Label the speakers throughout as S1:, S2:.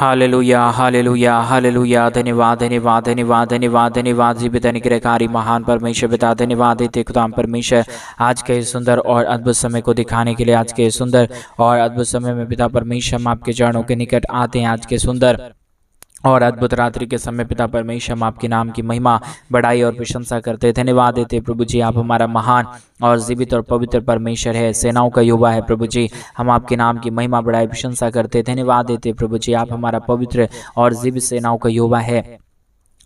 S1: Hallelujah hallelujah hallelujah. धन्यवाद धन्यवाद धन्यवाद धन्यवाद धन्यवाद जीवित अनुग्रहकारी महान परमेश्वर पिता, धन्यवाद देते खुदाम परमेश्वर आज के सुंदर और अद्भुत समय को दिखाने के लिए। आज के सुंदर और अद्भुत समय में पिता परमेश्वर हम आपके चरणों के निकट आते हैं। आज के सुंदर और अद्भुत रात्रि के समय पिता परमेश्वर हम आपके नाम की महिमा, बड़ाई और प्रशंसा करते, धन्यवाद देते प्रभु जी। आप हमारा महान और जीवित और पवित्र परमेश्वर है, सेनाओं का युवा है प्रभु जी। हम आपके नाम की महिमा, बड़ाई, प्रशंसा करते, धन्यवाद देते प्रभु जी। आप हमारा पवित्र और जीवित सेनाओं का युवा है,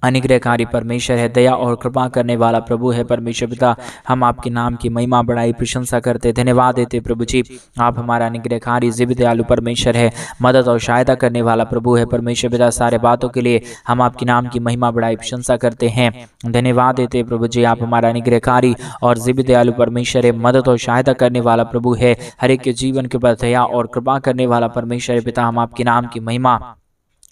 S1: अनुग्रहकारी परमेश्वर है, दया और कृपा करने वाला प्रभु है परमेश्वर पिता। हम आपके नाम की महिमा, बड़ाई, प्रशंसा करते, धन्यवाद देते प्रभु जी। आप हमारा अनुग्रहकारी जीवित दयालु परमेश्वर है, मदद और सहायता करने वाला प्रभु है परमेश्वर पिता। सारे बातों के लिए हम आपके नाम की महिमा, बड़ाई, प्रशंसा करते हैं, धन्यवाद देते प्रभु जी। आप हमारा अनुग्रहकारी और जीवित दयालु परमेश्वर है, मदद और सहायता करने वाला प्रभु है, हर एक के जीवन के ऊपर दया और कृपा करने वाला परमेश्वर पिता। हम आपके नाम की महिमा,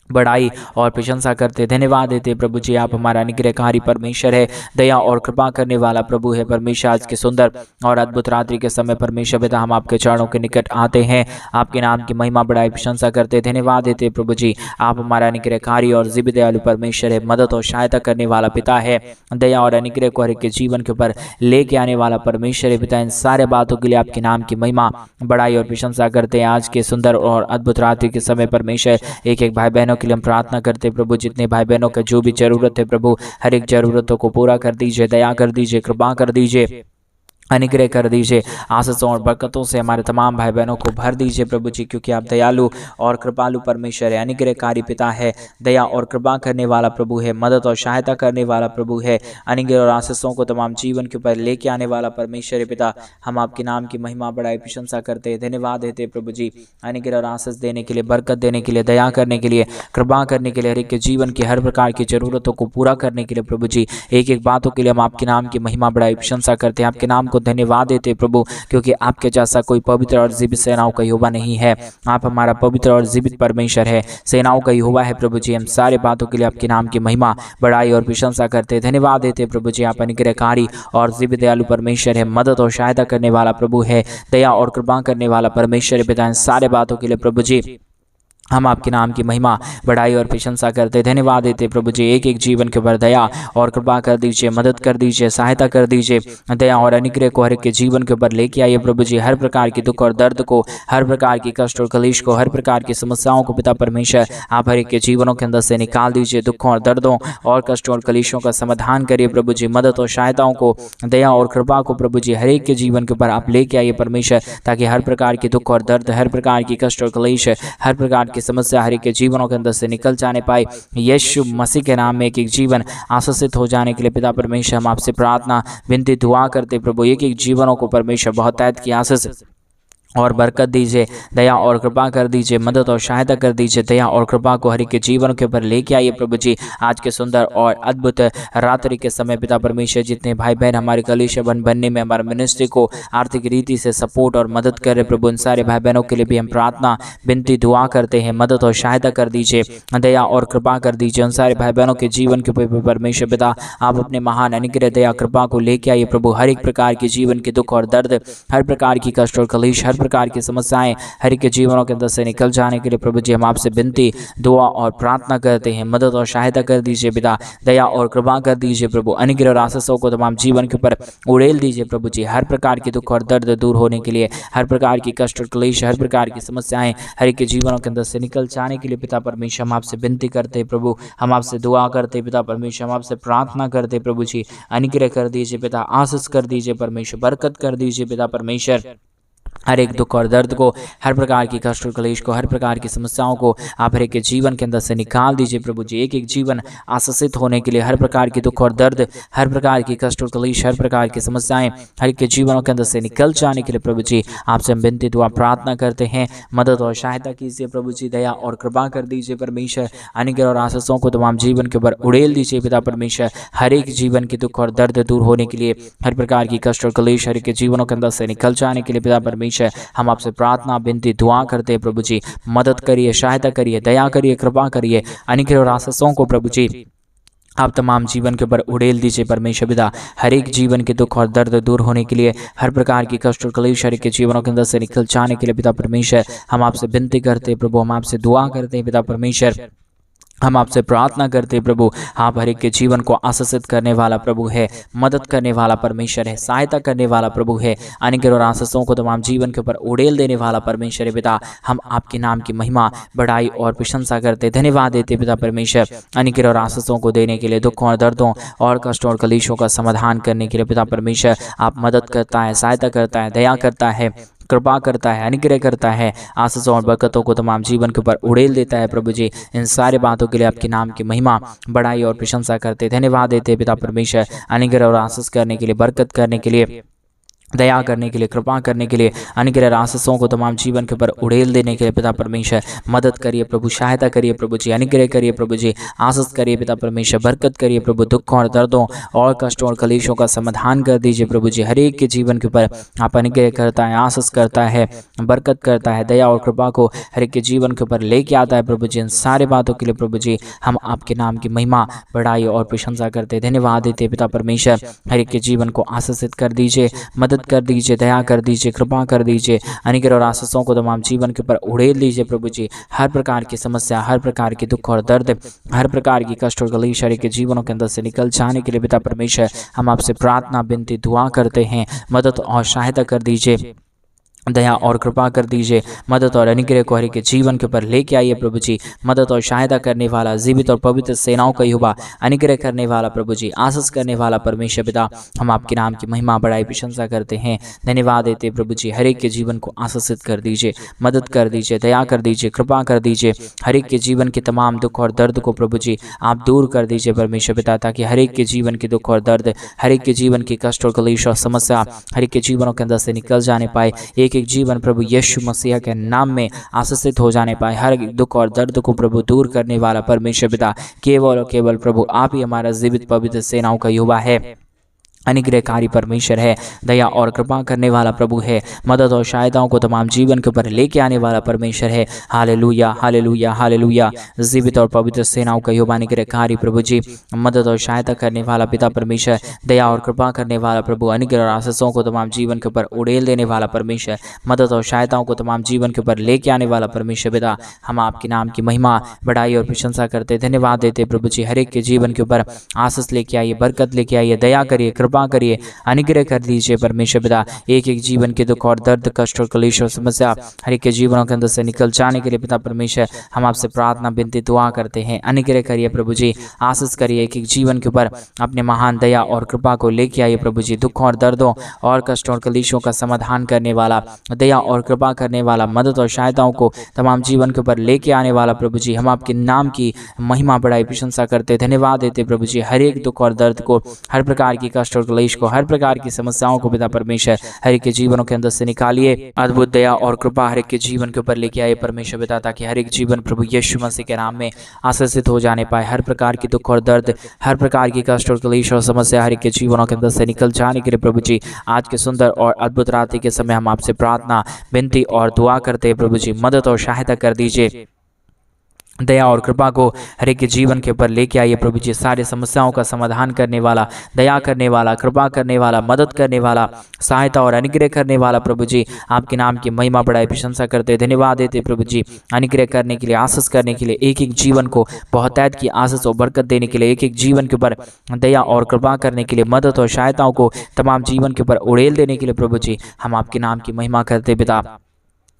S1: बड़ाई और प्रशंसा करते, धन्यवाद देते प्रभु जी। आप हमारा अनुग्रहकारी परमेश्वर है, दया और कृपा करने वाला प्रभु है परमेश्वर। आज के सुंदर और अद्भुत रात्रि के समय परमेश्वर पिता हम आपके चरणों के निकट आते हैं, आपके नाम की महिमा, बड़ाई, प्रशंसा करते, धन्यवाद देते प्रभु जी। आप हमारा अनुग्रहकारी और जीवित दयालु परमेश्वर है, मदद और सहायता करने वाला पिता है, दया और अनुग्रह को हर एक के जीवन के ऊपर लेके आने वाला परमेश्वर है पिता। इन सारे बातों के लिए आपके नाम की महिमा, बड़ाई और प्रशंसा करते हैं। आज के सुंदर और अद्भुत रात्रि के समय परमेश्वर एक एक भाई बहनों के लिए हम प्रार्थना करते प्रभु, जितने भाई बहनों का जो भी जरूरत है प्रभु, हर एक जरूरतों को पूरा कर दीजिए, दया कर दीजिए, कृपा कर दीजिए, अनुग्रह कर दीजिए, आशीषों और बरकतों से हमारे तमाम भाई बहनों को भर दीजिए प्रभु जी, क्योंकि आप दयालु और कृपालु परमेश्वर है, अनुग्रहकारी पिता है, दया और कृपा करने वाला प्रभु है, मदद और सहायता करने वाला प्रभु है, अनुग्रह और आशीषों को तमाम जीवन के ऊपर लेके आने वाला परमेश्वर है पिता। हम आपके नाम की महिमा, बड़ाई, प्रशंसा करते हैं, धन्यवाद देते प्रभु जी। अनुग्रह और आशीष देने के लिए, बरकत देने के लिए, दया करने के लिए, कृपा करने के लिए, हर एक के जीवन की हर प्रकार की जरूरतों को पूरा करने के लिए प्रभु जी, एक एक बातों के लिए हम आपके नाम की महिमा, बड़ाई, प्रशंसा करते हैं, आपके नाम को धन्यवाद देते प्रभु, क्योंकि आपके जैसा कोई पवित्र और जीवित सेनाओं का यहोवा नहीं है। आप हमारा पवित्र और जीवित परमेश्वर है, सेनाओं का यहोवा है प्रभु जी। हम सारे बातों के लिए आपके नाम की महिमा, बड़ाई और प्रशंसा करते, धन्यवाद देते प्रभु जी। आप अनुग्रहकारी और जीवित दयालु परमेश्वर है, मदद और सहायता करने वाला प्रभु है, दया और कृपा करने वाला परमेश्वर है पिता। इन सारे बातों के लिए प्रभु जी हम आपके नाम की महिमा, बड़ाई और प्रशंसा करते, धन्यवाद देते प्रभु जी। एक एक जीवन के ऊपर दया और कृपा कर दीजिए, मदद कर दीजिए, सहायता कर दीजिए, दया और अनुग्रह को हर एक के जीवन के ऊपर लेके आइए प्रभु जी। हर प्रकार की दुख और दर्द को, हर प्रकार की कष्ट और कलेश को, हर प्रकार की समस्याओं को पिता परमेश्वर आप हर एक के जीवनों के अंदर से निकाल दीजिए। दुखों और दर्दों और कष्टों और कलेशों का समाधान करिए प्रभु जी। मदद और सहायताओं को, दया और कृपा को प्रभु जी हर एक के जीवन के ऊपर आप लेके आइए परमेश्वर, ताकि हर प्रकार की दुख और दर्द, हर प्रकार की कष्ट और कलेश, हर प्रकार की समस्या हर एक के जीवनों के अंदर से निकल जाने पाए। यीशु मसीह के नाम में एक एक जीवन आशीषित हो जाने के लिए पिता परमेश्वर हम आपसे प्रार्थना, विनती, दुआ करते प्रभु। एक एक जीवनों को परमेश्वर बहुत तैत की आशीष और बरकत दीजिए, दया और कृपा कर दीजिए, मदद और सहायता कर दीजिए, दया और कृपा को हर एक के जीवन के ऊपर लेके आइए प्रभु जी। आज के सुंदर और अद्भुत रात्रि के समय पिता परमेश्वर जितने भाई बहन हमारे कलीसिया बनने में, हमारे मिनिस्ट्री को आर्थिक रीति से सपोर्ट और मदद कर रहे प्रभु, उन सारे भाई बहनों के लिए भी हम प्रार्थना, विनती, दुआ करते हैं। मदद और सहायता कर दीजिए, दया और कृपा कर दीजिए, उन सारे भाई बहनों के जीवन के ऊपर परमेश्वर पिता आप अपने महान अनुग्रह, दया, कृपा को लेके आइए प्रभु। हर एक प्रकार की जीवन के दुख और दर्द, हर प्रकार की कष्ट और कलेश, हर प्रकार की समस्याएं हर एक के जीवनों के अंदर से निकल जाने के लिए प्रभु जी हम आपसे विनती, दुआ और प्रार्थना करते हैं। मदद और सहायता कर दीजिए पिता, दया और कृपा कर दीजिए प्रभु। अनुग्रह और आशीषों को तमाम जीवन के ऊपर उड़ेल दीजिए प्रभु जी। हर प्रकार की दुख और दर्द दूर होने के लिए, हर प्रकार की कष्ट और क्लेश, हर प्रकार की समस्याएं हर एक के जीवनों के अंदर से निकल जाने के लिए पिता परमेश्वर हम आपसे विनती करते हैं प्रभु। हम आपसे दुआ करते पिता परमेश्वर, हम आपसे प्रार्थना करते प्रभु जी। अनुग्रह कर दीजिए पिता, आशीष कर दीजिए परमेश्वर, बरकत कर दीजिए पिता परमेश्वर। हर एक दुख और दर्द को, हर प्रकार की कष्ट और क्लेश को, हर प्रकार की समस्याओं को आप हर एक के जीवन के अंदर से निकाल दीजिए प्रभु जी। एक एक जीवन आशीषित होने के लिए, हर प्रकार की दुख और दर्द, हर प्रकार की कष्ट और क्लेश, हर प्रकार की समस्याएं हर एक के जीवनों के अंदर से निकल जाने के लिए प्रभु जी आपसे हम विनती, दुआ, प्रार्थना करते हैं। मदद और सहायता कीजिए प्रभु जी, दया और कृपा कर दीजिए परमेश्वर। अनुग्रह और आशीषों को तमाम जीवन के ऊपर उड़ेल दीजिए पिता परमेश्वर। हर एक जीवन की दुख और दर्द दूर होने के लिए, हर प्रकार की कष्ट और क्लेश हर एक के जीवनों के अंदर से निकल जाने के लिए पिता परमेश्वर हम आपसे प्रार्थना, विनती, दुआ करते हैं प्रभु जी। मदद करिए, सहायता करिए, दया करिए, कृपा करिए, अनुग्रह और आशीषों को प्रभु जी आप तमाम जीवन के ऊपर उड़ेल दीजिए परमेश्वर पिता। हर एक जीवन के दुख और दर्द दूर होने के लिए, हर प्रकार की कष्ट और क्लेश हर एक के जीवनों के अंदर से निकल जाने के लिए पिता परमेश्वर हम आपसे विनती करते हैं प्रभु, हम आपसे दुआ करते हैं पिता परमेश्वर, हम आपसे प्रार्थना करते हैं प्रभु। आप हर एक के जीवन को आशीषित करने वाला प्रभु है, मदद करने वाला परमेश्वर है, सहायता करने वाला प्रभु है, अनुग्रह और आशीषों को तमाम जीवन के ऊपर उड़ेल देने वाला परमेश्वर है पिता। हम आपके नाम की महिमा, बड़ाई और प्रशंसा करते, धन्यवाद देते पिता परमेश्वर, अनुग्रह और आशीषों को देने के लिए, दुखों और दर्दों और कष्टों और कलेशों का समाधान करने के लिए पिता परमेश्वर आप मदद करता है, सहायता करता है, दया करता है, कृपा करता है, अनुग्रह करता है, आशीषों और बरकतों को तमाम जीवन के ऊपर उड़ेल देता है प्रभु जी। इन सारे बातों के लिए आपके नाम की महिमा, बड़ाई और प्रशंसा करते, धन्यवाद देते पिता परमेश्वर, अनुग्रह और आशीष करने के लिए, बरकत करने के लिए, दया करने के लिए, कृपा करने के लिए, अनुग्रह आशीषों को तमाम जीवन के ऊपर उड़ेल देने के लिए पिता परमेश्वर मदद करिए प्रभु, सहायता करिए प्रभु जी, अनुग्रह करिए प्रभु जी, आशीष करिए पिता परमेश्वर, बरकत करिए प्रभु, दुखों और दर्दों और कष्टों और कलेशों का समाधान कर दीजिए प्रभु जी। हर एक के जीवन के ऊपर आप अनुग्रह करता है, आशीष करता है, बरकत करता है, दया और कृपा को हर एक के जीवन के ऊपर लेके आता है प्रभु जी। इन सारे बातों के लिए प्रभु जी हम आपके नाम की महिमा, बड़ाई और प्रशंसा करते, धन्यवाद देते पिता परमेश्वर। हर एक के जीवन को आशीषित कर दीजिए, मदद कर दीजिए, दया कर दीजिए, कृपा कर दीजिए, अनुग्रह और आशीषों को तमाम जीवन के ऊपर उड़ेल दीजिए प्रभु जी। हर प्रकार की समस्या, हर प्रकार की दुख और दर्द, हर प्रकार की कष्ट और कलेश के जीवनों के अंदर से निकल जाने के लिए पिता परमेश्वर हम आपसे प्रार्थना, विनती, दुआ करते हैं। मदद और सहायता कर दीजिए, दया और कृपा कर दीजिए, मदद और अनुग्रह को हर एक के जीवन के ऊपर लेके आइए प्रभु जी। मदद और सहायता करने वाला, जीवित और पवित्र सेनाओं का युवा, अनुग्रह करने वाला प्रभु जी, आशीष करने वाला परमेश्वर पिता हम आपके नाम की महिमा, बड़ाई, प्रशंसा करते हैं, धन्यवाद देते प्रभु जी। हर एक के जीवन को आशीषित कर दीजिए, मदद कर दीजिए, दया कर दीजिए, कृपा कर दीजिए। हर एक के जीवन के तमाम दुख और दर्द को प्रभु जी आप दूर कर दीजिए परमेश्वर पिता, ताकि हर एक के जीवन के दुख और दर्द, हर एक के जीवन की कष्ट और कलेश और समस्या हर एक के जीवनों के अंदर से निकल जाने पाए। एक जीवन प्रभु यीशु मसीह के नाम में आशीषित हो जाने पाए। हर दुख और दर्द को प्रभु दूर करने वाला परमेश्वर पिता केवल और केवल प्रभु आप ही हमारा जीवित पवित्र सेनाओं का युवा है, अनुग्रहकारी परमेश्वर है, दया और कृपा करने वाला प्रभु है, मदद और सहायताओं को तमाम जीवन के ऊपर लेके आने वाला परमेश्वर है। Hallelujah, hallelujah, hallelujah. जीवित और पवित्र सेनाओं का युवा अनुग्रहकारी प्रभु जी, मदद और सहायता करने वाला पिता परमेश्वर, दया और कृपा करने वाला प्रभु, अनुग्रह और आशीषों को तमाम जीवन के ऊपर उड़ेल देने वाला परमेश्वर, मदद और सहायताओं को तमाम जीवन के ऊपर लेके आने वाला परमेश्वर पिता हम आपके नाम की महिमा, बड़ाई और प्रशंसा करते, धन्यवाद देते प्रभु जी। हर एक के जीवन के ऊपर आशीष लेके आइए, बरकत लेके आइए, दया करिए, कृपा करिए, अनुग्रह कर दीजिए परमेश्वर पिता। एक एक जीवन के दुख और दर्द, कष्ट और कलेश और समस्या हर एक के जीवनों के अंदर से निकल जाने के लिए पिता परमेश्वर हम आपसे प्रार्थना, विनती, दुआ करते हैं। अनुग्रह करिए प्रभु जी, आशीष करिए, एक एक जीवन के ऊपर अपने महान दया और कृपा को लेके आइए प्रभु जी। दुखों और दर्दों और कष्टों और कलेशों का समाधान करने वाला, दया और कृपा करने वाला, मदद और सहायताओं को तमाम जीवन के ऊपर लेके आने वाला प्रभु जी हम आपके नाम की महिमा, बड़ाई, प्रशंसा करते, धन्यवाद देते प्रभु जी। हर एक दुख और दर्द को, हर प्रकार की कष्ट और कलेश को, हर प्रकार की समस्याओं को पिता परमेश्वर हर एक के जीवनों के अंदर से निकालिए। अद्भुत दया और कृपा हर एक के जीवन के ऊपर लेके आए परमेश्वर पिता, ताकि हर एक जीवन प्रभु यीशु मसीह के नाम में आशीषित हो जाने पाए। हर प्रकार की दुख और दर्द, हर प्रकार की कष्ट और क्लेश और समस्या हर एक के जीवनों के अंदर से निकल जाने के लिए प्रभु जी आज के सुंदर और अद्भुत रात्रि के समय हम आपसे प्रार्थना, विनती और दुआ करते हैं प्रभु जी। मदद और सहायता कर दीजिए, दया और कृपा को हर एक के जीवन के ऊपर लेके आइए प्रभु जी। सारी समस्याओं का समाधान करने वाला, दया करने वाला, कृपा करने वाला, मदद करने वाला, सहायता और अनुग्रह करने वाला प्रभु जी आपके नाम की महिमा, बड़ाई, प्रशंसा करते, धन्यवाद देते प्रभु जी। अनुग्रह करने के लिए, आशीष करने के लिए, एक एक जीवन को बहुतायत की आशीष और बरकत देने के लिए, एक एक जीवन के ऊपर दया और कृपा करने के लिए, मदद और सहायताओं को तमाम जीवन के ऊपर उड़ेल देने के लिए प्रभु जी हम आपके नाम की महिमा करते पिता।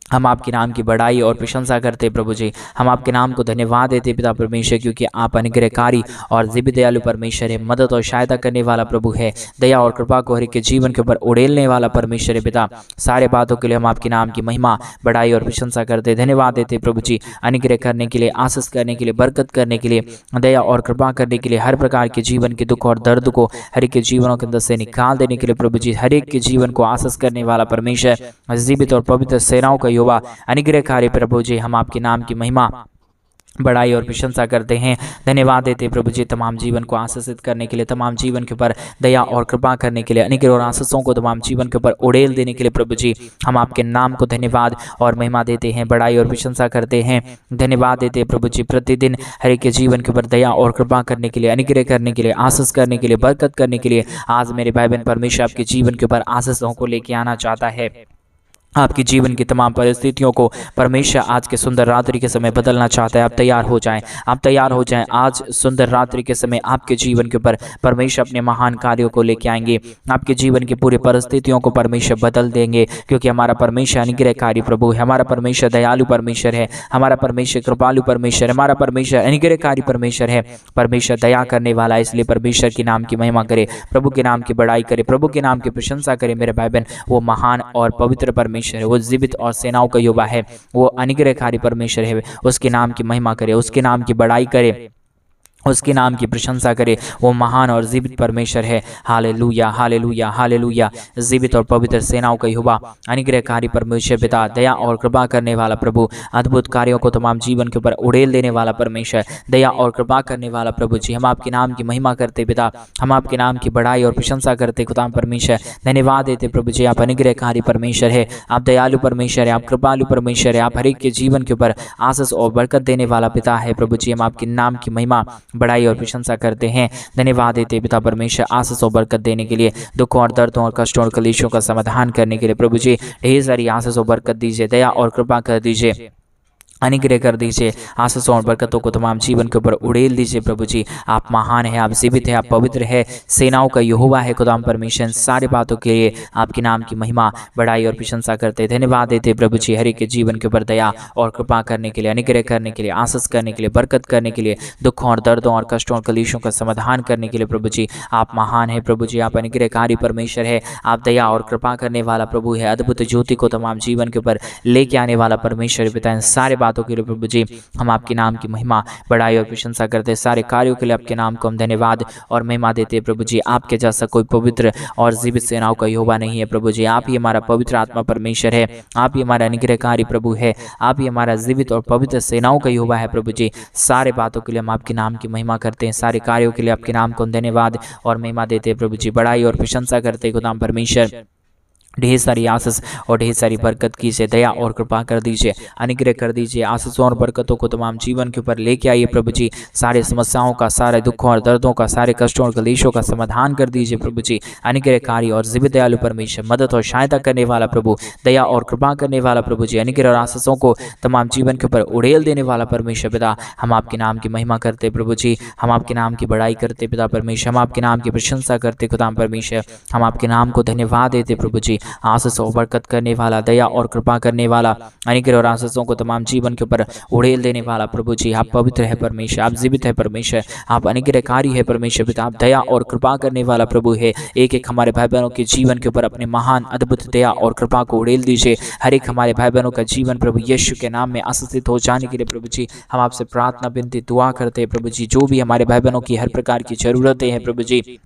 S1: हम आपके नाम की बड़ाई और प्रशंसा करते प्रभु जी। हम आपके नाम को धन्यवाद देते पिता परमेश्वर, क्योंकि आप अनुग्रहकारी और दिव्य दयालु परमेश्वर है, मदद और सहायता करने वाला प्रभु है, दया और कृपा को हर एक के जीवन के ऊपर उड़ेलने वाला परमेश्वर है पिता। सारे बातों के लिए हम आपके नाम की महिमा, बड़ाई और प्रशंसा करते, धन्यवाद देते प्रभु जी। अनुग्रह करने के लिए, आशीष करने के लिए, बरकत करने के लिए, दया और कृपा करने के लिए, हर प्रकार के जीवन के दुख और दर्द को हर एक के जीवनों के अंदर से निकाल देने के लिए प्रभु जी, हर एक के जीवन को आशीष करने वाला परमेश्वर, जीवित और पवित्र सेनाओं का युवा, अनुग्रहकारी प्रभु जी हम आपके नाम की महिमा, बड़ाई और प्रशंसा करते हैं। धन्यवाद देते प्रभु जी तमाम जीवन को आशीषित करने के लिए, तमाम जीवन के ऊपर दया और कृपा करने के लिए, अनेक और आशीषों को तमाम जीवन के ऊपर उड़ेल देने के लिए प्रभु जी हम आपके नाम को धन्यवाद और महिमा देते हैं, बड़ाई और प्रशंसा करते हैं। धन्यवाद देते हैं प्रभु जी प्रतिदिन हर एक के जीवन के ऊपर दया और कृपा करने के लिए, अनुग्रह करने के लिए, आशीष करने के लिए, बरकत करने के लिए। आज मेरे भाई बहन परमेश्वर आपके जीवन के ऊपर आशीषों को लेके आना चाहता है। आपकी जीवन की तमाम परिस्थितियों को परमेश्वर आज के सुंदर रात्रि के समय बदलना चाहता है। आप तैयार हो जाएं, आप तैयार हो जाएं। आज सुंदर रात्रि के समय आपके जीवन के ऊपर परमेश्वर अपने महान कार्यों को लेके आएंगे। आपके जीवन की पूरी परिस्थितियों को परमेश्वर बदल देंगे, क्योंकि हमारा परमेश्वर अनुग्रहकारी प्रभु है, हमारा परमेश्वर दयालु परमेश्वर है, हमारा परमेश्वर कृपालु परमेश्वर है, हमारा परमेश्वर अनुग्रहकारी परमेश्वर है। परमेश्वर दया करने वाला है, इसलिए परमेश्वर के नाम की महिमा करे, प्रभु के नाम की बड़ाई करे, प्रभु के नाम की प्रशंसा करे। मेरे भाई बहन, वो महान और पवित्र परमेश्वर है, वो जीवित और सेनाओं का युवा है, वो अनुग्रहकारी परमेश्वर है। उसके नाम की महिमा करे, उसके नाम की बड़ाई करे, उसके नाम की प्रशंसा करे। वो महान और जीवित परमेश्वर है। Hallelujah, hallelujah, hallelujah. जीवित और पवित्र सेनाओं का यहोवा, अनुग्रहकारी परमेश्वर पिता, दया और कृपा करने वाला प्रभु, अद्भुत कार्यों को तमाम जीवन के ऊपर उड़ेल देने वाला परमेश्वर, दया और कृपा करने वाला प्रभु जी, हम आपके नाम की महिमा करते पिता, हम आपके नाम की बड़ाई और प्रशंसा करते खुदा परमेश्वर। धन्यवाद देते प्रभु जी, आप अनुग्रहकारी परमेश्वर है, आप दयालु परमेश्वर है, आप कृपालु परमेश्वर है, आप हर एक के जीवन के ऊपर आशीष और बरकत देने वाला पिता है प्रभु जी। हम आपके नाम की महिमा, बड़ाई और प्रशंसा करते हैं। धन्यवाद देते पिता परमेश्वर आशीष और बरकत देने के लिए, दुखों और दर्दों और कष्टों और कलेशों का समाधान करने के लिए प्रभु जी ढेर सारी आशीष और बरकत दीजिए, दया और कृपा कर दीजिए, अनुग्रह कर दीजिए, आशीषों और बरकतों को तमाम जीवन के ऊपर उड़ेल दीजिए प्रभु जी। आप महान है, आप जीवित है, आप पवित्र है, सेनाओं का यहोवा है खुदा परमेश्वर। सारी बातों के लिए आपके नाम की महिमा, बड़ाई और प्रशंसा करते, धन्यवाद देते प्रभु जी हर एक के जीवन के ऊपर दया और कृपा करने के लिए, अनुग्रह करने के लिए, आशीष करने के लिए, बरकत करने के लिए, दुखों और दर्दों और कष्टों और कलेशों का समाधान करने के लिए प्रभु जी आप महान है प्रभु जी। आप अनुग्रहकारी परमेश्वर है, आप दया और कृपा करने वाला प्रभु है, अद्भुत ज्योति को तमाम जीवन के ऊपर लेके आने वाला परमेश्वर पिता। सारे बातों के लिए प्रभु जी हम आपके नाम की महिमा, बड़ाई और प्रशंसा करते, सारे कार्यों के लिए आपके नाम को हम धन्यवाद और महिमा देते प्रभु जी। आपके जैसा कोई पवित्र और जीवित सेनाओं का यहोवा नहीं है प्रभु जी। आप ही हमारा पवित्र आत्मा परमेश्वर है, आप ही हमारा अनुग्रहकारी प्रभु है, आप ही हमारा जीवित और पवित्र सेनाओं का यहोवा है प्रभु जी। सारे बातों के लिए हम आपके नाम की महिमा करते हैं, सारे कार्यों के लिए आपके नाम को हम धन्यवाद और महिमा देते प्रभु जी, बड़ाई और प्रशंसा करते खुदा परमेश्वर। ढेर सारी आशीष और ढेर सारी बरकत कीजिए, दया और कृपा कर दीजिए, अनुग्रह कर दीजिए, आशीषों और बरकतों को तमाम जीवन के ऊपर लेके आइए प्रभु जी। सारे समस्याओं का, सारे दुखों और दर्दों का, सारे कष्टों और कलेशों का समाधान कर दीजिए प्रभु जी। अनुग्रहकारी और जीवित दयालु परमेश्वर, मदद और सहायता करने वाला प्रभु, दया और कृपा करने वाला प्रभु जी, अनुग्रह और आशीषों को तमाम जीवन के ऊपर उड़ेल देने वाला परमेश्वर पिता। हम आपके नाम की महिमा करते प्रभु जी, हम आपके नाम की बड़ाई करते पिता परमेश्वर, हम आपके नाम की प्रशंसा करते खुदा परमेश्वर। हम आपके नाम को धन्यवाद देते प्रभु जी। आशीष और बरकत करने वाला, दया और कृपा करने वाला, अनुग्रह और आशीषों को तमाम जीवन के ऊपर उड़ेल देने वाला प्रभु जी। आप पवित्र है परमेश्वर, आप जीवित है परमेश्वर, आप अनुग्रहकारी है परमेश्वर पिता, आप दया और कृपा करने वाला प्रभु है। एक एक हमारे भाई बहनों के जीवन के ऊपर अपने महान अद्भुत दया और कृपा को उड़ेल दीजिए। हर एक हमारे भाई बहनों का जीवन प्रभु यीशु के नाम में आशीषित हो जाने के लिए प्रभु जी हम आपसे प्रार्थना विनती दुआ करते हैं प्रभु जी। जो भी हमारे भाई बहनों की हर प्रकार की जरूरतें हैं प्रभु जी,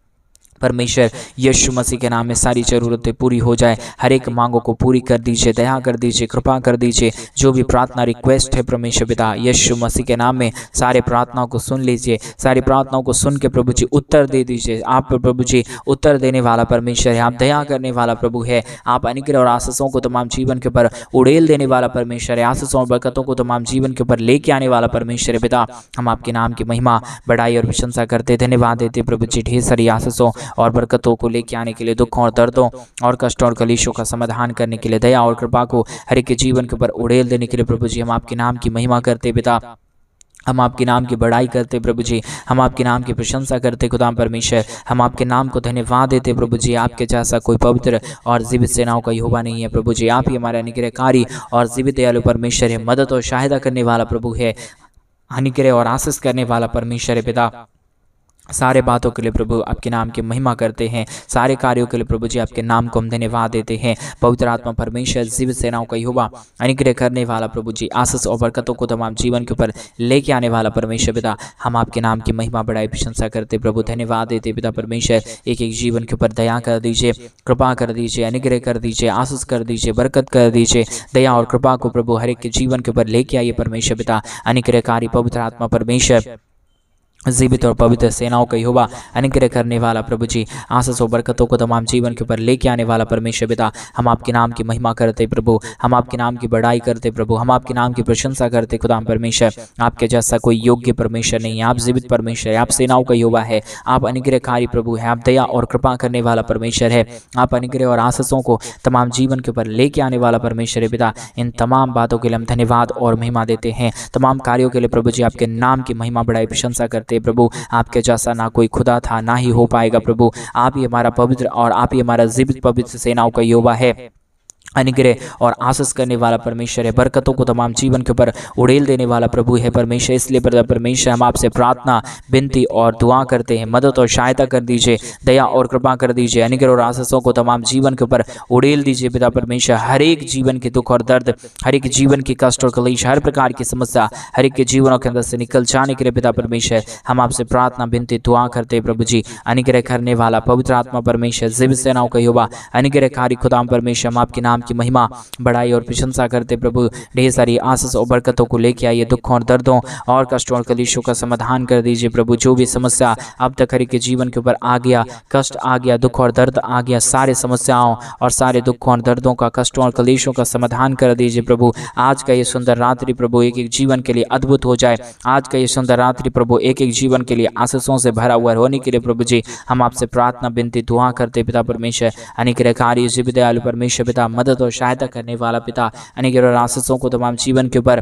S1: परमेश्वर यीशु मसीह के नाम में सारी ज़रूरतें पूरी हो जाए, हर एक मांगों को पूरी कर दीजिए, दया कर दीजिए, कृपा कर दीजिए। जो भी प्रार्थना रिक्वेस्ट है परमेश्वर पिता यीशु मसीह के नाम में सारे प्रार्थनाओं को सुन लीजिए, सारी प्रार्थनाओं को सुन के प्रभु जी उत्तर दे दीजिए। आप प्रभु जी उत्तर देने वाला परमेश्वर है, आप दया करने वाला प्रभु है, आप अनुग्रह और आशीषों को तमाम जीवन के ऊपर उड़ेल देने वाला परमेश्वर है, आशीषों और बरकतों को तमाम जीवन के ऊपर लेके आने वाला परमेश्वर है पिता। हम आपके नाम की महिमा, बड़ाई और प्रशंसा करते, धन्यवाद देते प्रभु जी ढेर सारी आशीषों और बरकतों को लेके आने के लिए, दुखों और दर्दों और कष्टों और कलेशों का समाधान करने के लिए, दया और कृपा को हर एक के जीवन के ऊपर उड़ेल देने के लिए प्रभु जी हम आपके नाम की महिमा करते पिता। हम आपके नाम की बड़ाई करते प्रभु जी, हम आपके नाम की प्रशंसा करते खुदा परमेश्वर। हम आपके नाम को धन्यवाद देते प्रभु जी। आपके जैसा कोई पवित्र और जीवित सेनाओं का यहोवा नहीं है प्रभु जी। आप ही हमारे अनुग्रहकारी और जीवित दयालु परमेश्वर है, मदद और सहायता करने वाला प्रभु है, अनुग्रह और आशीष करने वाला परमेश्वर है पिता। सारे बातों के लिए प्रभु आपके नाम की महिमा करते हैं, सारे कार्यों के लिए प्रभु जी आपके नाम को हम धन्यवाद देते हैं। पवित्र आत्मा परमेश्वर जीवित सेनाओं का यहोवा, अनुग्रह करने वाला प्रभु जी, आशीष और बरकतों को तमाम जीवन के ऊपर लेके आने वाला परमेश्वर पिता, हम आपके नाम की महिमा बढ़ाई प्रशंसा करते प्रभु, धन्यवाद देते पिता परमेश्वर। एक एक जीवन के ऊपर दया कर दीजिए, कृपा कर दीजिए, अनुग्रह कर दीजिए, आशीष कर दीजिए, बरकत कर दीजिए, दया और कृपा को प्रभु हर एक के जीवन के ऊपर लेके आइए परमेश्वर पिता। अनुग्रहकारी पवित्र आत्मा परमेश्वर, जीवित और पवित्र सेनाओं का यहोवा, अनुग्रह करने वाला प्रभु जी, आशीष और बरकतों को तमाम जीवन के ऊपर लेके आने वाला परमेश्वर पिता, हम आपके नाम की महिमा करते प्रभु, हम आपके नाम की बड़ाई करते प्रभु, हम आपके नाम की प्रशंसा करते खुदा परमेश्वर। आपके जैसा कोई योग्य परमेश्वर नहीं है, आप जीवित परमेश्वर है, आप सेनाओं का यहोवा है, आप अनुग्रहकारी प्रभु है, आप दया और कृपा करने वाला परमेश्वर है, आप अनुग्रह और आशीषों को तमाम जीवन के ऊपर लेके आने वाला परमेश्वर है पिता। इन तमाम बातों के लिए हम धन्यवाद और महिमा देते हैं, तमाम कार्यों के लिए प्रभु जी आपके नाम की महिमा बढ़ाई प्रशंसा करते प्रभु। आपके जैसा ना कोई खुदा था, ना ही हो पाएगा प्रभु। आप ही हमारा पवित्र और आप ही हमारा जीवित पवित्र सेनाओं का यहोवा है, अनुग्रह और आशीष करने वाला परमेश्वर है, बरकतों को तमाम जीवन के ऊपर उड़ेल देने वाला प्रभु है परमेश्वर। इसलिए परमेश्वर हम आपसे प्रार्थना, विनती और दुआ करते हैं, मदद और सहायता कर दीजिए, दया और कृपा कर दीजिए, अनुग्रह और आशीषों को तमाम जीवन के ऊपर उड़ेल दीजिए पिता परमेश्वर। हर एक जीवन के दुख और दर्द, हर एक जीवन की कष्ट और कलेश, हर प्रकार की समस्या हर एक के जीवनों के अंदर से निकल जाने के लिए पिता परमेश्वर हम आपसे प्रार्थना, विनती, दुआ करते हैं प्रभु जी। अनुग्रह करने वाला पवित्र आत्मा परमेश्वर, जीवित सेनाओं का यहोवा, अनुग्रहकारी खुदा परमेश्वर, हम आपके नाम की महिमा बढ़ाई और प्रशंसा करते प्रभु। ढेर सारी आशीष और बरकतों को लेके आइए, दुखों और दर्दों और कष्टों और कलेशों का समाधान कर दीजिए प्रभु। जो भी समस्या अब तक हर एक के जीवन के ऊपर आ गया, कष्ट आ गया, दुख और दर्द आ गया, सारे समस्याओं और सारे दुखों और दर्दों का, कष्टों और कलेशों का समाधान कर दीजिए प्रभु। आज का ये सुंदर रात्रि प्रभु एक एक जीवन के लिए अद्भुत हो जाए। आज का ये सुंदर रात्रि प्रभु एक एक जीवन के लिए आशीषों से भरा हुआ होने के लिए प्रभु जी हम आपसे प्रार्थना, विनती, दुआ करते पिता परमेश्वर। अनुग्रहकारी जीवित दयालु परमेश्वर पिता, मदद और सहायता करने वाला पिता, अनुग्रह और आशीषों को तमाम जीवन के ऊपर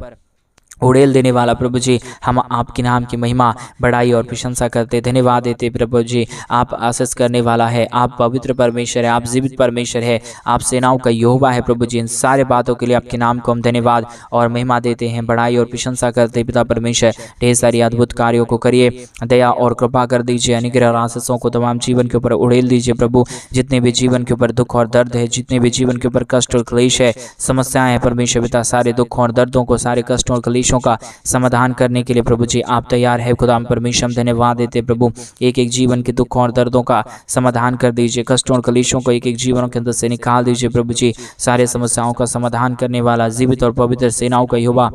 S1: उड़ेल देने वाला प्रभु जी, हम आपके नाम की महिमा बढ़ाई और प्रशंसा करते, धन्यवाद देते प्रभु जी। आप आशीष करने वाला है, आप पवित्र परमेश्वर है, आप जीवित परमेश्वर है, आप सेनाओं का यहोवा है प्रभु जी। इन सारे बातों के लिए आपके नाम को हम धन्यवाद और महिमा देते हैं, बढ़ाई और प्रशंसा करते पिता परमेश्वर। ढेर सारी अद्भुत कार्यों को करिए, दया और कृपा कर दीजिए, अनुग्रह और आशीषों को तमाम जीवन के ऊपर उड़ेल दीजिए प्रभु। जितने भी जीवन के ऊपर दुख और दर्द है, जितने भी जीवन के ऊपर कष्ट और क्लेश है, समस्याएं हैं परमेश्वर पिता, सारे दुखों और दर्दों को, सारे कष्टों और क्लेशों का समाधान करने के लिए प्रभु जी आप तैयार है खुदा परमेश्वर। हम धन्यवाद देते प्रभु, एक एक जीवन के दुखों और दर्दों का समाधान कर दीजिए, कष्टों और कलेशों को एक एक जीवनों के अंदर से निकाल दीजिए प्रभु जी। सारे समस्याओं का समाधान करने वाला, जीवित और पवित्र सेनाओं का यहोवा,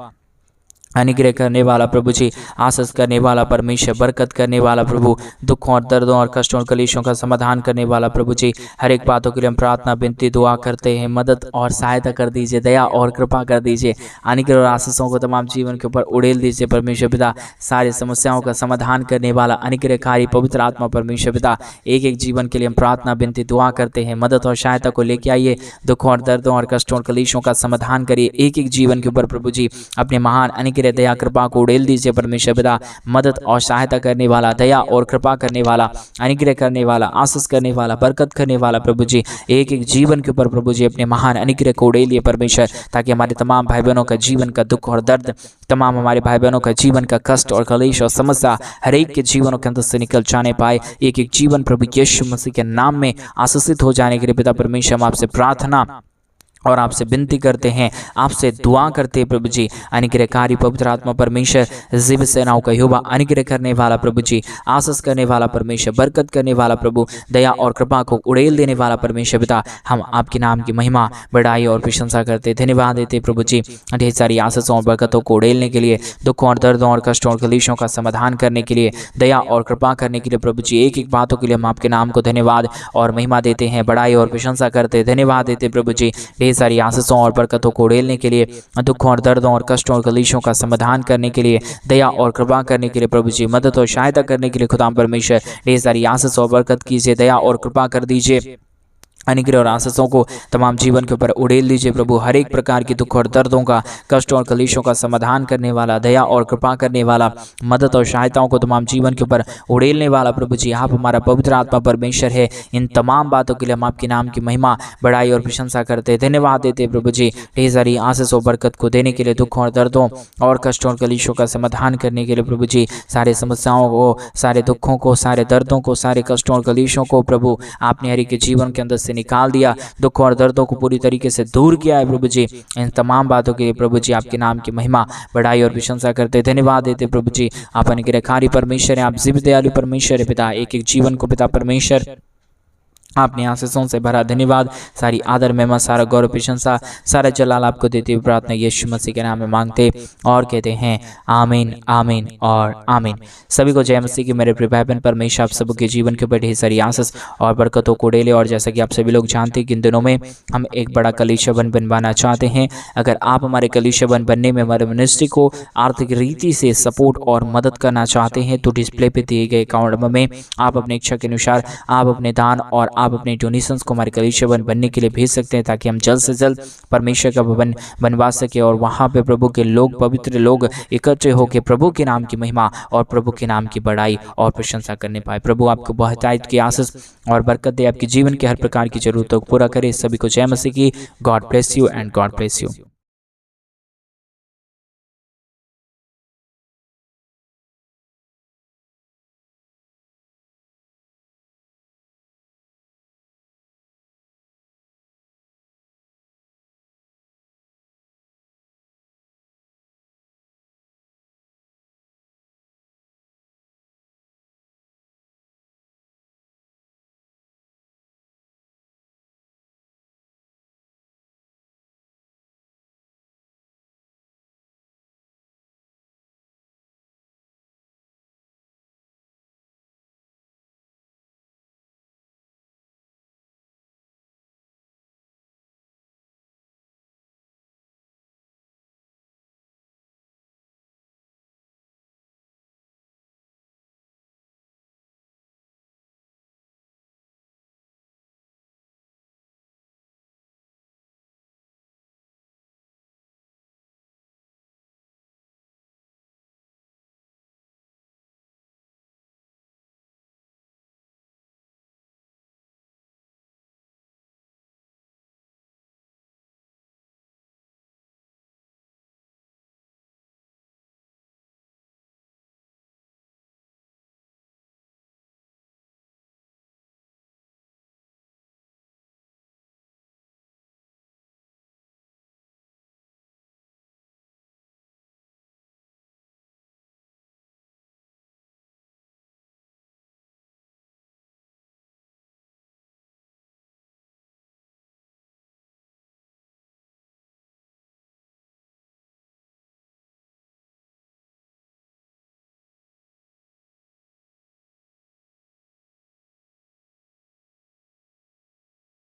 S1: अनुग्रह करने वाला प्रभु जी, आशीष करने वाला परमेश्वर, बरकत करने वाला प्रभु, दुखों और दर्दों और कष्टों और कलेशों का समाधान करने वाला प्रभु जी। हर एक बातों के लिए हम प्रार्थना, विनती, दुआ करते हैं, मदद और सहायता कर दीजिए, दया और कृपा कर दीजिए, अनुग्रह और आशीषों को तमाम जीवन के ऊपर उड़ेल दीजिए परमेश्वर पिता। सारे समस्याओं का समाधान करने वाला अनुग्रहकारी पवित्र आत्मा परमेश्वर पिता, एक एक जीवन के लिए हम प्रार्थना, विनती, दुआ करते हैं, मदद और सहायता को लेके आइए, दुखों और दर्दों और कष्टों और कलेशों का समाधान करिए एक एक जीवन के ऊपर प्रभु जी। अपने महान अनुग्रह, दया, कृपा को उड़ेल दीजिए परमेश्वर पिता। मदद और सहायता करने वाला, दया और कृपा करने वाला, अनुग्रह करने वाला, आशीष करने वाला, बरकत करने वाला प्रभु जी, एक एक जीवन के ऊपर प्रभु जी अपने महान अनुग्रह को उड़ेलिए परमेश्वर, ताकि हमारे तमाम भाई बहनों का जीवन का दुख और दर्द, तमाम हमारे भाई बहनों का जीवन का कष्ट और कलेश और समस्या हर एक के जीवनों के अंदर से निकल जाने पाए। एक एक जीवन प्रभु यीशु मसीह के नाम में आशीषित हो जाने के लिए पिता परमेश्वर हम आपसे प्रार्थना और आपसे विनती करते हैं, आपसे दुआ करते हैं प्रभु जी। अनुग्रहकारी पवित्र आत्मा परमेश्वर, जीवित सेनाओं का यहोवा, अनुग्रह करने वाला प्रभु जी, आशीष करने वाला परमेश्वर, बरकत करने वाला प्रभु, दया और कृपा को उड़ेल देने वाला परमेश्वर पिता, हम आपके नाम की महिमा, बढ़ाई और प्रशंसा करते, धन्यवाद देते प्रभु जी। ढेर सारी आशीषों और बरकतों को उड़ेलने के लिए, दुखों और दर्दों और कष्टों और कलेशों का समाधान करने के लिए, दया और कृपा करने के लिए प्रभु जी, एक एक बातों के लिए हम आपके नाम को धन्यवाद और महिमा देते हैं, बढ़ाई और प्रशंसा करते, धन्यवाद देते प्रभु जी। सारी आशीषों और बरकतों को उड़ेलने के लिए, दुखों और दर्दों और कष्टों और कलेशों का समाधान करने के लिए, दया और कृपा करने के लिए प्रभु जी, मदद और सहायता करने के लिए खुदा परमेश्वर ढेर सारी आशीष और बरकत कीजिए, दया और कृपा कर दीजिए, अनुग्रह और आशीषों को तमाम जीवन के ऊपर उड़ेल दीजिए प्रभु। हर एक प्रकार की दुख और दर्दों का, कष्ट और कलेशों का समाधान करने वाला, दया और कृपा करने वाला, मदद और सहायताओं को तमाम जीवन के ऊपर उड़ेलने वाला प्रभु जी आप हमारा पवित्र आत्मा परमेश्वर है। इन तमाम बातों के लिए हम आपके नाम की महिमा, बड़ाई और प्रशंसा करते, धन्यवाद देते प्रभु जी। ढेर सारी आशीष और बरकत को देने के लिए, दुखों और दर्दों और कष्टों और कलेशों का समाधान करने के लिए प्रभु जी, सारे समस्याओं को, सारे दुखों को, सारे दर्दों को, सारे कष्टों और कलेशों को प्रभु आपने हर एक के जीवन के अंदर से निकाल दिया, दुख और दर्दों को पूरी तरीके से दूर किया है प्रभु जी। इन तमाम बातों के लिए प्रभु जी आपके नाम की महिमा, बड़ाई और प्रशंसा करते, धन्यवाद देते प्रभु जी। आप अनुग्रहकारी परमेश्वर हैं, आप जीवित दयालु परमेश्वर है पिता। एक एक जीवन को पिता परमेश्वर आपने आशीषों से भरा, धन्यवाद। सारी आदर महिमा, सारा गौरव प्रशंसा, सारा जलाल आपको देते हुए प्रार्थना यीशु मसीह के नाम में मांगते और कहते हैं आमीन, आमीन और आमीन। सभी को जय मसीह की मेरे प्रिय भाई बहन। परमेश्वर आप सबके जीवन के ऊपर ढेर सारी आशीष और बरकतों को डेले। और जैसा कि आप सभी लोग जानते हैं कि इन दिनों में हम एक बड़ा कलीसिया वन बनवाना चाहते हैं। अगर आप हमारे कलीसिया वन बनने में हमारे मिनिस्ट्री को आर्थिक रीति से सपोर्ट और मदद करना चाहते हैं तो डिस्प्ले पे दिए गए अकाउंट नंबर में आप अपने इच्छा के अनुसार आप अपने दान और आप अपने डोनेशंस को हमारे कलीसिया वन बनने के लिए भेज सकते हैं, ताकि हम जल्द से जल्द परमेश्वर का भवन बनवा सके और वहाँ पे प्रभु के लोग, पवित्र लोग इकट्ठे होकर प्रभु के नाम की महिमा और प्रभु के नाम की बड़ाई और प्रशंसा करने पाए। प्रभु आपको बहुतायत की आशीष और बरकत दे, आपके जीवन के हर प्रकार की जरूरतों को पूरा करे। सभी को जय मसीह की। God bless you and God bless you.